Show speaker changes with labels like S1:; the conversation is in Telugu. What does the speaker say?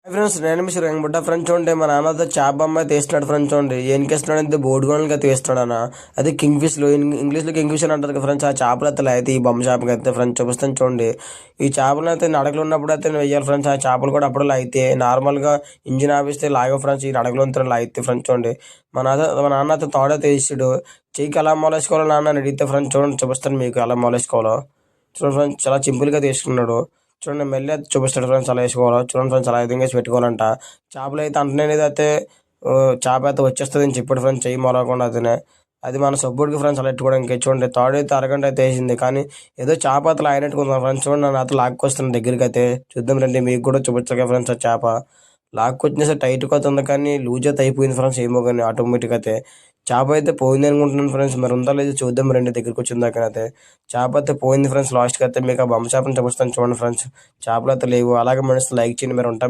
S1: ఫ్రెండ్స్ నేను మీ శ్రీరంగ ఫ్రెండ్స్ చూడండి మా నాన్నతో చేప బొమ్మ తీస్తున్నాడు ఫ్రెండ్స్ చూడండి ఏనికేస్తున్నాడు అంటే బోర్డు గోన్లకి తీస్తున్నాడు అన్న అది కింగ్ ఫిష్ లో ఇంగ్లీష్లో కింగ్ ఫిష్ అని అంటారు కదా ఫ్రెండ్స్ ఆ చేపలు అయితే అయితే ఈ బొమ్మ చేపకి అయితే ఫ్రెండ్స్ చూపిస్తాను చూడండి ఈ చేపలు అయితే నడకలు ఉన్నప్పుడు అయితే వెయ్యాలి ఫ్రెండ్స్ ఆ చేపలు కూడా అప్పుడు అయితే నార్మల్గా ఇంజిన్ ఆపిస్తే లాగే ఫ్రెండ్స్ ఈ నడకలు ఉంటే అయితే ఫ్రెండ్స్ చూడండి మా నాన్న అయితే తోడైతే వేసాడు చెయ్యికి ఎలా మొలేసుకోవాలో నాన్న అని అడిగితే ఫ్రెండ్స్ చూడండి చూపిస్తాను మీకు ఎలా మొలేసుకోవాలో చూడండి ఫ్రెండ్స్ చాలా సింపుల్గా తీసుకున్నాడు చూడండి మెల్లి అయితే చూపిస్తాడు ఫ్రెండ్స్ అలా వేసుకోవాలో చూడండి ఫ్రెండ్స్ అలా విధంగా వేసి పెట్టుకోవాలంట చేపలు అయితే అంటనేది అయితే చేప అయితే వచ్చేస్తుంది అని చెప్పాడు ఫ్రెండ్స్ చెయ్యి మొలకుండా అతనే అది మన సబ్బుడికి ఫ్రెండ్స్ అలా ఎట్టుకోవడానికి చూడండి తాడు అయితే అరగంట అయితే వేసింది కానీ ఏదో చేప అయితే లాగినట్టుకుందాం ఫ్రెండ్స్ చూడండి నన్ను అయితే లాక్కొస్తున్నాను దగ్గరికి అయితే చూద్దాం రండి మీకు కూడా చూపించగా ఫ్రెండ్స్ ఆ చేప లాక్కొచ్చిన టైట్గా అవుతుంది కానీ లూజ్ అయితే అయిపోయింది ఫ్రెండ్స్ ఏమో కానీ ఆటోమేటిక్ అయితే చేప అయితే పోయింది అనుకుంటున్నాను ఫ్రెండ్స్ మరి ఉందా లేదు చూద్దాం రండి దగ్గరికి వచ్చిన దాకా అయితే చేప అయితే పోయింది ఫ్రెండ్స్ లాస్ట్కి అయితే మీకు ఆ బొమ్మ చేపని చూపిస్తాను చూడండి ఫ్రెండ్స్ చేపలు అయితే లేవు అలాగే మనసు లైక్ చేయండి మీరు ఉంటా